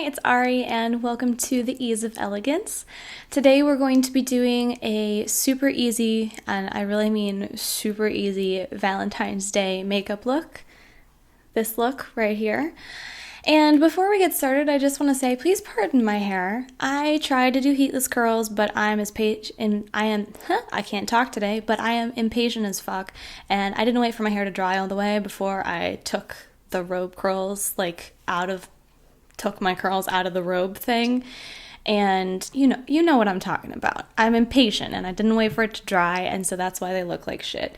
it's Ari and welcome to the Ease of Elegance. Today we're going to be doing a super easy, and I really mean super easy, Valentine's Day makeup look. This look right here. And before we get started, I just want to say, please pardon my hair. I tried to do heatless curls, but I can't talk today, but I am impatient as fuck, and I didn't wait for my hair to dry all the way before I took the robe curls, took my curls out of the robe thing. And you know what I'm talking about. I'm impatient and I didn't wait for it to dry, and so that's why they look like shit.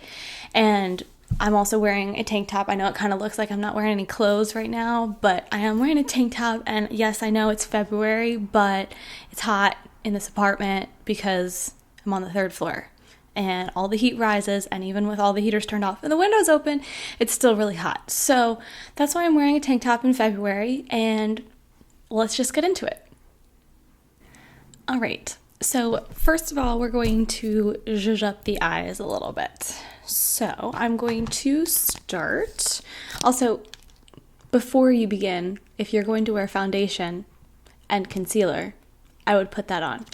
And I'm also wearing a tank top. I know it kind of looks like I'm not wearing any clothes right now, but I am wearing a tank top. And yes, I know it's February, but it's hot in this apartment because I'm on the third floor and all the heat rises, and even with all the heaters turned off and the windows open, it's still really hot. So that's why I'm wearing a tank top in February, and let's just get into it. All right, so first of all, we're going to zhuzh up the eyes a little bit. So I'm going to start. Also, before you begin, if you're going to wear foundation and concealer, I would put that on.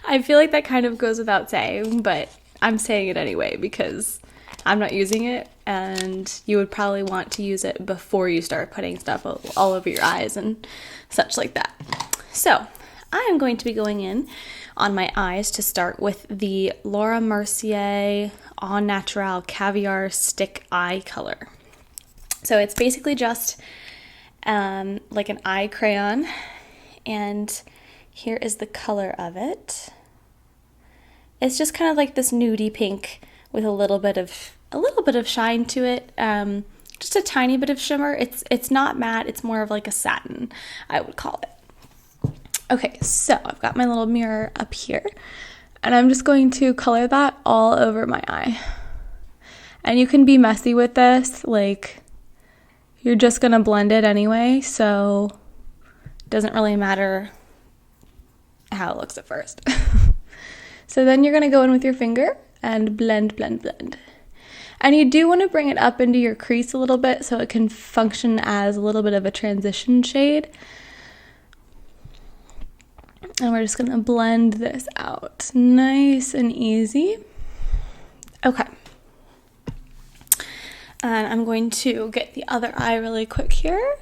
I feel like that kind of goes without saying, but I'm saying it anyway because I'm not using it, and you would probably want to use it before you start putting stuff all over your eyes and such like that. So I am going to be going in on my eyes to start with the Laura Mercier Au Naturel Caviar Stick Eye Color. So it's basically just like an eye crayon, and here is the color of it. It's just kind of like this nudie pink with a little bit of shine to it. Just a tiny bit of shimmer. It's not matte. It's more of like a satin, I would call it. Okay, so I've got my little mirror up here, and I'm just going to color that all over my eye. And you can be messy with this, like you're just gonna blend it anyway, so it doesn't really matter how it looks at first. So then you're gonna go in with your finger and blend, blend, blend. And you do want to bring it up into your crease a little bit so it can function as a little bit of a transition shade. And we're just going to blend this out nice and easy. Okay. And I'm going to get the other eye really quick here.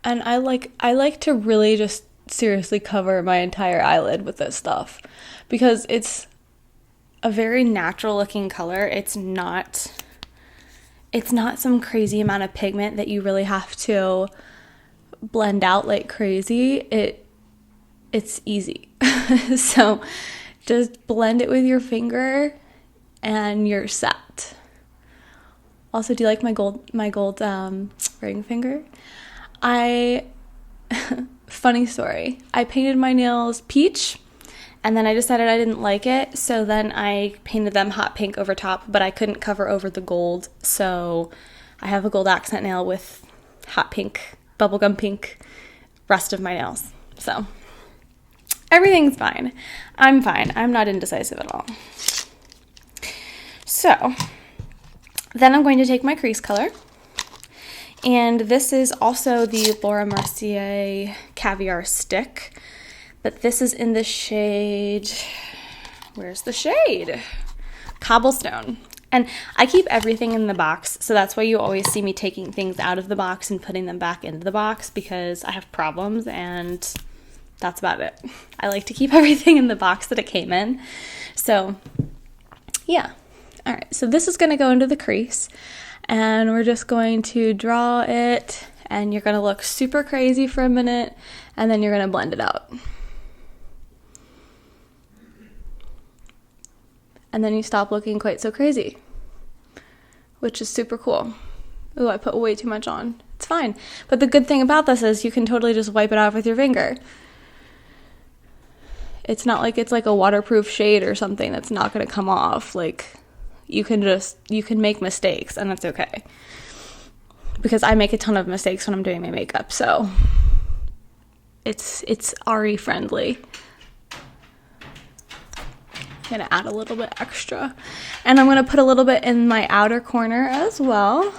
And I like to really just seriously cover my entire eyelid with this stuff because it's a very natural looking color. It's not some crazy amount of pigment that you really have to blend out like crazy. It's easy. So just blend it with your finger and you're set. Also, do you like my gold ring finger? Funny story. I painted my nails peach, and then I decided I didn't like it, so then I painted them hot pink over top, but I couldn't cover over the gold, so I have a gold accent nail with hot pink, bubblegum pink rest of my nails. So everything's fine. I'm fine. I'm not indecisive at all. So then I'm going to take my crease color. And this is also the Laura Mercier Caviar Stick, but this is in the shade, where's the shade? Cobblestone. And I keep everything in the box, so that's why you always see me taking things out of the box and putting them back into the box, because I have problems, and that's about it. I like to keep everything in the box that it came in. So, yeah. All right, so this is going to go into the crease. And we're just going to draw it, and you're going to look super crazy for a minute, and then you're going to blend it out. And then you stop looking quite so crazy, which is super cool. Ooh, I put way too much on. It's fine. But the good thing about this is you can totally just wipe it off with your finger. It's not like it's like a waterproof shade or something that's not going to come off. Like, you can make mistakes, and that's okay. Because I make a ton of mistakes when I'm doing my makeup, so it's Ari friendly. I'm gonna add a little bit extra, and I'm gonna put a little bit in my outer corner as well.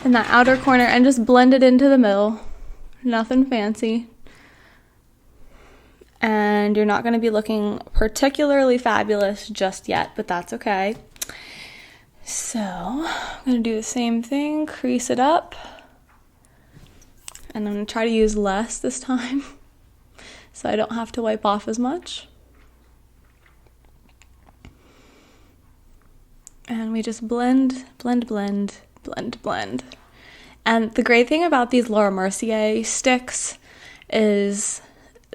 in that outer corner and just blend it into the middle. Nothing fancy. And you're not going to be looking particularly fabulous just yet, but that's okay. So I'm going to do the same thing, crease it up. And I'm going to try to use less this time so I don't have to wipe off as much. And we just blend, blend, blend, blend, blend. And the great thing about these Laura Mercier sticks is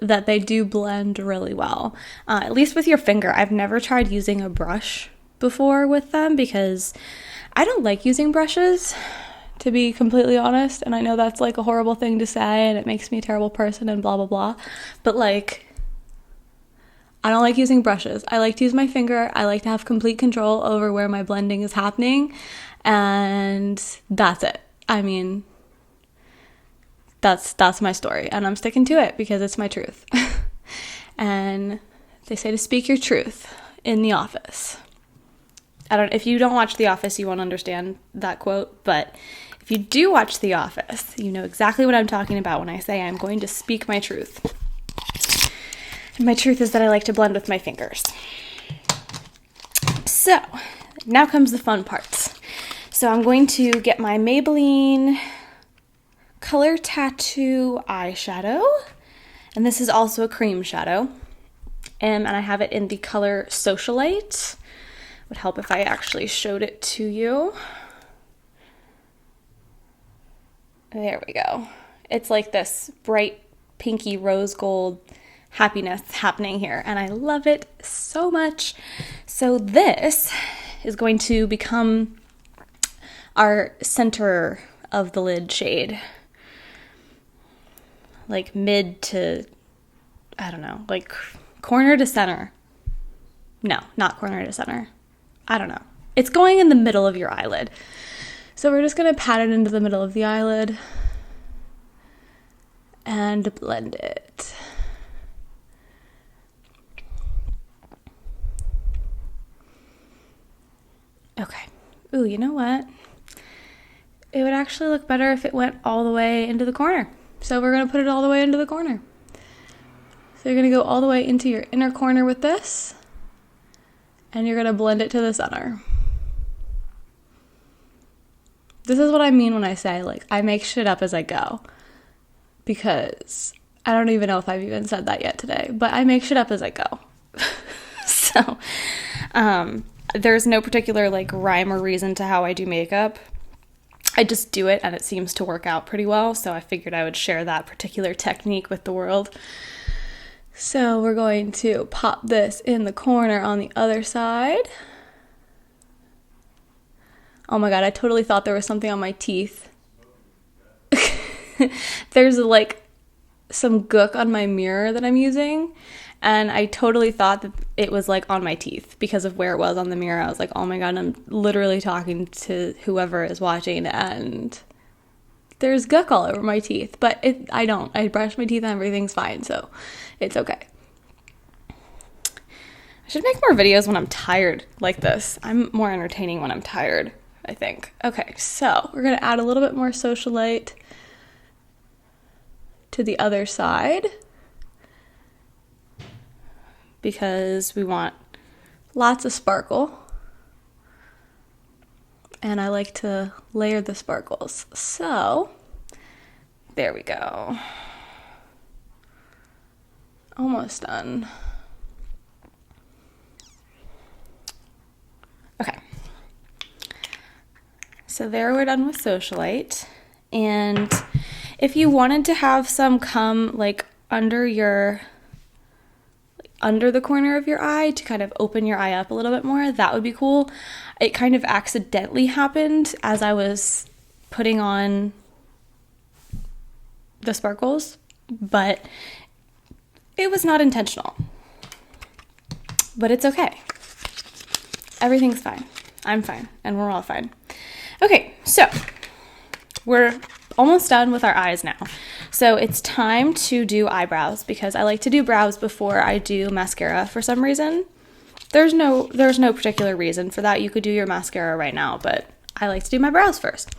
that they do blend really well. At least with your finger. I've never tried using a brush before with them because I don't like using brushes, to be completely honest. And I know that's like a horrible thing to say and it makes me a terrible person and blah, blah, blah. But like, I don't like using brushes. I like to use my finger. I like to have complete control over where my blending is happening. And that's it. I mean, that's my story. And I'm sticking to it because it's my truth. And they say to speak your truth in the office. If you don't watch The Office, you won't understand that quote. But if you do watch The Office, you know exactly what I'm talking about when I say I'm going to speak my truth. And my truth is that I like to blend with my fingers. So, now comes the fun parts. So I'm going to get my Maybelline Color Tattoo eyeshadow. And this is also a cream shadow. And I have it in the color Socialite. Would help if I actually showed it to you. There we go. It's like this bright pinky rose gold happiness happening here, and I love it so much. So this is going to become our center of the lid shade, like mid to, I don't know, like corner to center. No, not corner to center. I don't know. It's going in the middle of your eyelid. So we're just going to pat it into the middle of the eyelid and blend it. Okay. Ooh, you know what? It would actually look better if it went all the way into the corner. So we're going to put it all the way into the corner. So you're going to go all the way into your inner corner with this. And you're going to blend it to the center. This is what I mean when I say, like, I make shit up as I go. Because I don't even know if I've even said that yet today. But I make shit up as I go. So, there's no particular, like, rhyme or reason to how I do makeup. I just do it, and it seems to work out pretty well. So I figured I would share that particular technique with the world. So we're going to pop this in the corner on the other side. Oh my god, I totally thought there was something on my teeth. There's like some gook on my mirror that I'm using, and I totally thought that it was like on my teeth because of where it was on the mirror. I was like, oh my god, I'm literally talking to whoever is watching, and there's gook all over my teeth. But I don't. I brush my teeth and everything's fine, so it's okay. I should make more videos when I'm tired like this. I'm more entertaining when I'm tired, I think. Okay, so we're going to add a little bit more Socialite to the other side because we want lots of sparkle. And I like to layer the sparkles. So, there we go. Almost done. Okay. So there we're done with Socialite. And if you wanted to have some come like under the corner of your eye to kind of open your eye up a little bit more, that would be cool. It kind of accidentally happened as I was putting on the sparkles, but it was not intentional. But it's okay. Everything's fine. I'm fine, and we're all fine. Okay, so we're almost done with our eyes now. So it's time to do eyebrows because I like to do brows before I do mascara for some reason. There's no particular reason for that. You could do your mascara right now, but I like to do my brows first.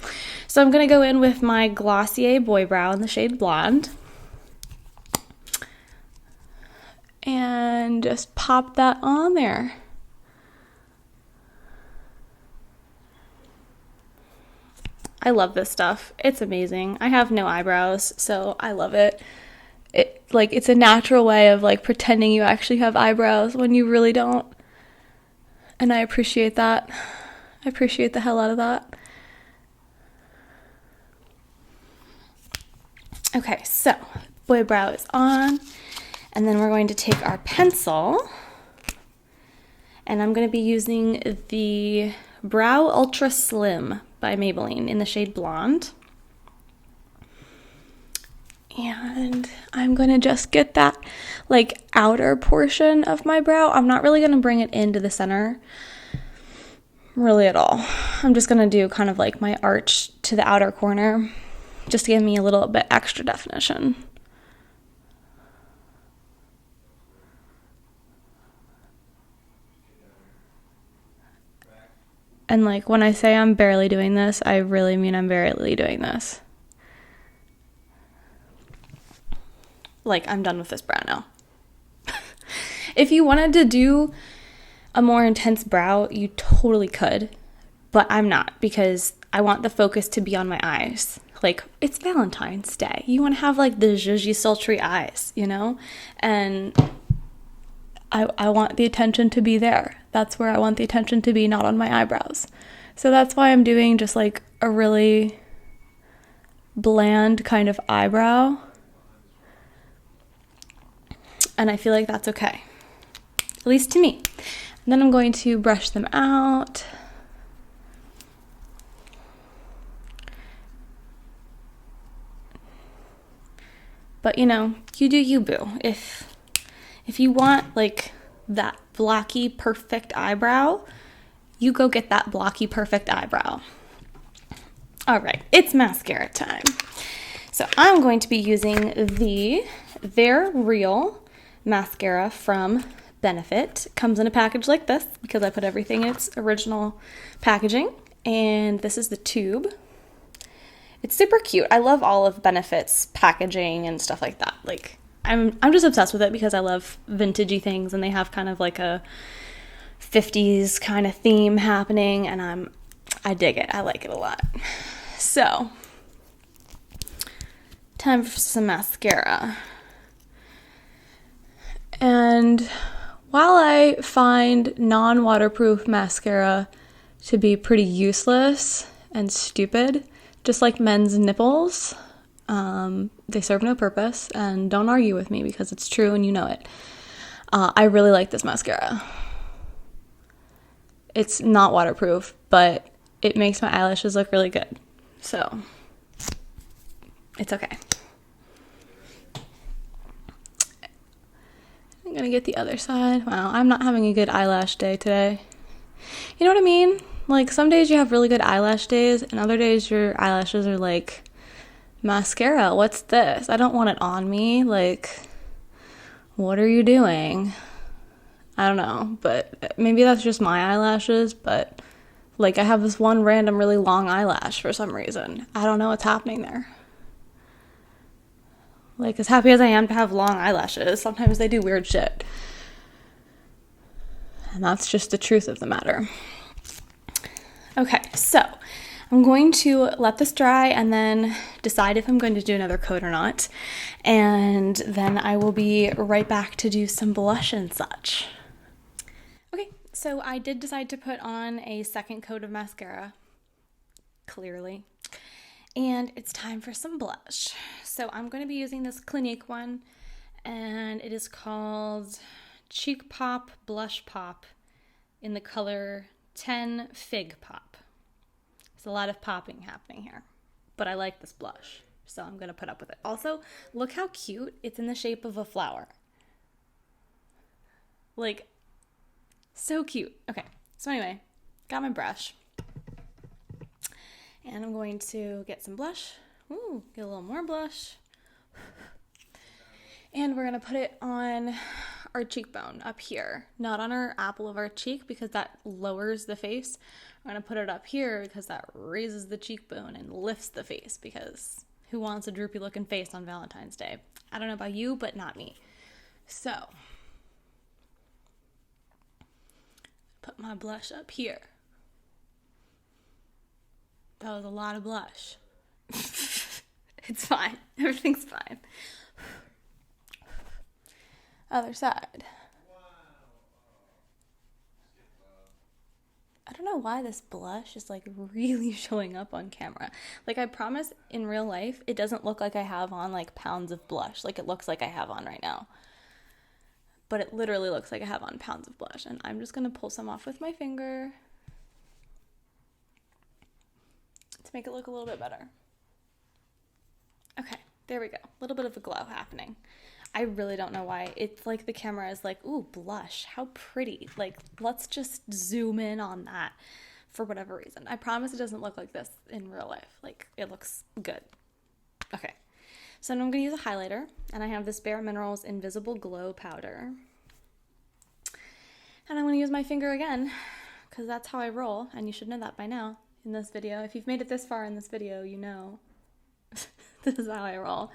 So I'm going to go in with my Glossier Boy Brow in the shade Blonde. And just pop that on there. I love this stuff. It's amazing. I have no eyebrows, so I love it. It's a natural way of like pretending you actually have eyebrows when you really don't. And I appreciate that. I appreciate the hell out of that. Okay, so boy brow is on. And then we're going to take our pencil. And I'm going to be using the Brow Ultra Slim by Maybelline in the shade Blonde. And I'm going to just get that like outer portion of my brow. I'm not really going to bring it into the center really at all. I'm just going to do kind of like my arch to the outer corner just to give me a little bit extra definition. And like when I say I'm barely doing this, I really mean I'm barely doing this. Like, I'm done with this brow now. If you wanted to do a more intense brow, you totally could. But I'm not, because I want the focus to be on my eyes. Like, it's Valentine's Day. You want to have, like, the zhuzhy, sultry eyes, you know? And I want the attention to be there. That's where I want the attention to be, not on my eyebrows. So that's why I'm doing just, like, a really bland kind of eyebrow. And I feel like that's okay, at least to me. And then I'm going to brush them out. But you know, you do you, boo. If you want like that blocky perfect eyebrow, you go get that blocky perfect eyebrow. All right, it's mascara time. So I'm going to be using the They're Real mascara from Benefit. It comes in a package like this because I put everything in its original packaging, and this is the tube. It's super cute. I love all of Benefit's packaging and stuff like that. Like I'm just obsessed with it because I love vintagey things, and they have kind of like a 50s kind of theme happening, and I dig it. I like it a lot. So, time for some mascara. And while I find non-waterproof mascara to be pretty useless and stupid, just like men's nipples, they serve no purpose, and don't argue with me because it's true and you know it. I really like this mascara. It's not waterproof, but it makes my eyelashes look really good. So, it's okay. I'm gonna get the other side. Wow, I'm not having a good eyelash day today. You know what I mean? Like, some days you have really good eyelash days, and other days your eyelashes are like, mascara, what's this? I don't want it on me. Like, what are you doing? I don't know, but maybe that's just my eyelashes, but like, I have this one random really long eyelash for some reason. I don't know what's happening there. Like, as happy as I am to have long eyelashes, sometimes they do weird shit. And that's just the truth of the matter. Okay, so I'm going to let this dry and then decide if I'm going to do another coat or not. And then I will be right back to do some blush and such. Okay, so I did decide to put on a second coat of mascara, clearly. And it's time for some blush. So I'm going to be using this Clinique one, and it is called Cheek Pop Blush Pop in the color 10 Fig Pop. There's a lot of popping happening here, but I like this blush, so I'm going to put up with it. Also, look how cute. It's in the shape of a flower. Like, so cute. Okay, so anyway, got my brush. And I'm going to get some blush. Ooh, get a little more blush. And we're going to put it on our cheekbone up here, not on our apple of our cheek because that lowers the face. I'm going to put it up here because that raises the cheekbone and lifts the face, because who wants a droopy looking face on Valentine's Day? I don't know about you, but not me. So, put my blush up here. That was a lot of blush. It's fine. Everything's fine. Other side. I don't know why this blush is like really showing up on camera. Like, I promise in real life, it doesn't look like I have on like pounds of blush. Like, it looks like I have on right now. But it literally looks like I have on pounds of blush. And I'm just going to pull some off with my finger to make it look a little bit better. Okay, there we go. A little bit of a glow happening. I really don't know why. It's like the camera is like, ooh, blush, how pretty. Like, let's just zoom in on that for whatever reason. I promise it doesn't look like this in real life. Like, it looks good. Okay, so now I'm going to use a highlighter, and I have this Bare Minerals Invisible Glow Powder. And I'm going to use my finger again, because that's how I roll, and you should know that by now in this video. If you've made it this far in this video, you know this is how I roll.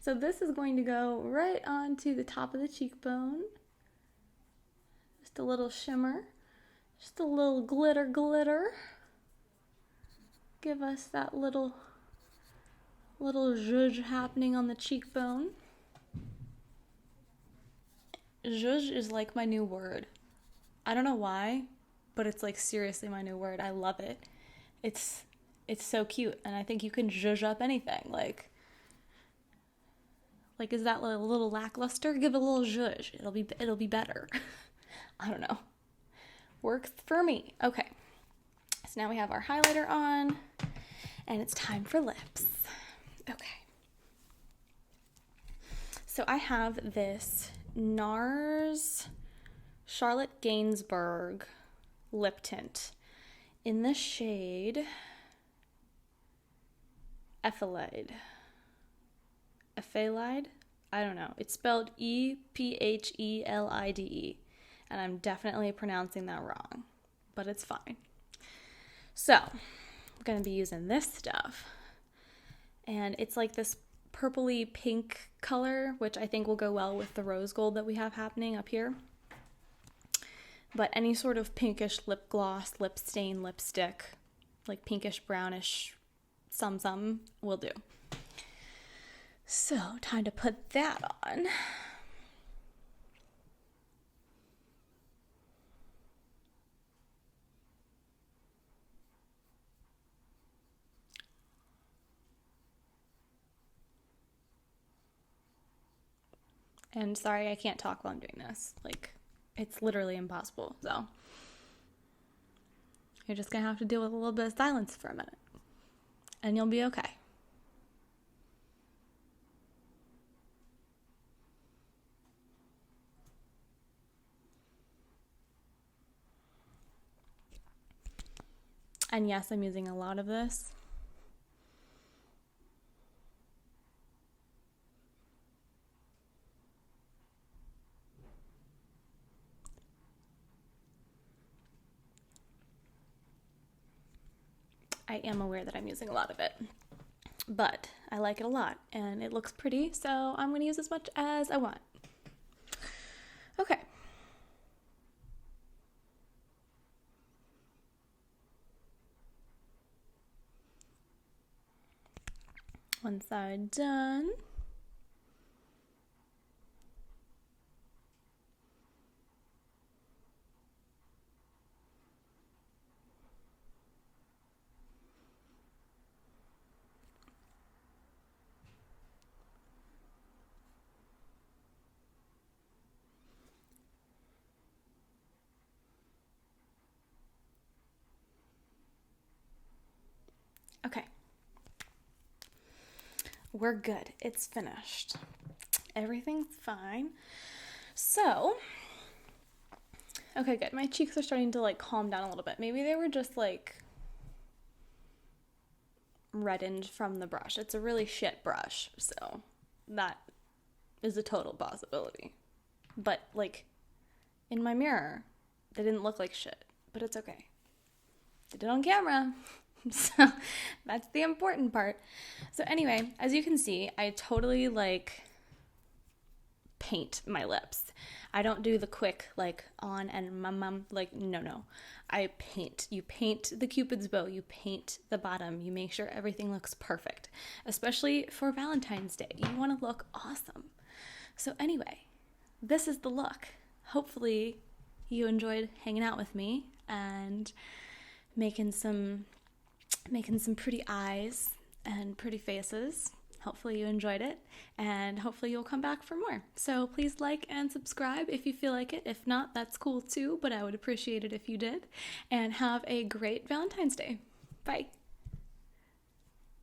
So this is going to go right onto the top of the cheekbone. Just a little shimmer. Just a little glitter. Give us that little zhuzh happening on the cheekbone. Zhuzh is like my new word. I don't know why, but it's like seriously my new word. I love it. It's so cute, and I think you can zhuzh up anything. Like, is that a little lackluster? Give it a little zhuzh. It'll be better. I don't know. Works for me. Okay. So now we have our highlighter on, and it's time for lips. Okay. So I have this NARS Charlotte Gainsbourg lip tint in the shade Ephelide. I don't know. It's spelled Ephelide, and I'm definitely pronouncing that wrong, but it's fine. So, I'm going to be using this stuff, and it's like this purpley pink color, which I think will go well with the rose gold that we have happening up here. But any sort of pinkish lip gloss, lip stain, lipstick, like pinkish, brownish, some will do. So, time to put that on. And sorry, I can't talk while I'm doing this. Like, it's literally impossible. So, you're just gonna have to deal with a little bit of silence for a minute, and you'll be okay. And yes, I'm using a lot of this. I am aware that I'm using a lot of it, but I like it a lot, and it looks pretty, so I'm going to use as much as I want. Okay. One side done. Okay. We're good. It's finished. Everything's fine. So, okay, good. My cheeks are starting to like calm down a little bit. Maybe they were just like reddened from the brush. It's a really shit brush, so that is a total possibility. But like in my mirror, they didn't look like shit, but it's okay. Did it on camera. So that's the important part. So anyway, as you can see, I totally like paint my lips. I don't do the quick like on and like no. I paint. You paint the Cupid's bow, you paint the bottom, you make sure everything looks perfect. Especially for Valentine's Day. You want to look awesome. So anyway, this is the look. Hopefully you enjoyed hanging out with me and making some pretty eyes and pretty faces. Hopefully you enjoyed it, and hopefully you'll come back for more. So please like and subscribe if you feel like it. If not, that's cool too, but I would appreciate it if you did. And have a great Valentine's Day. Bye.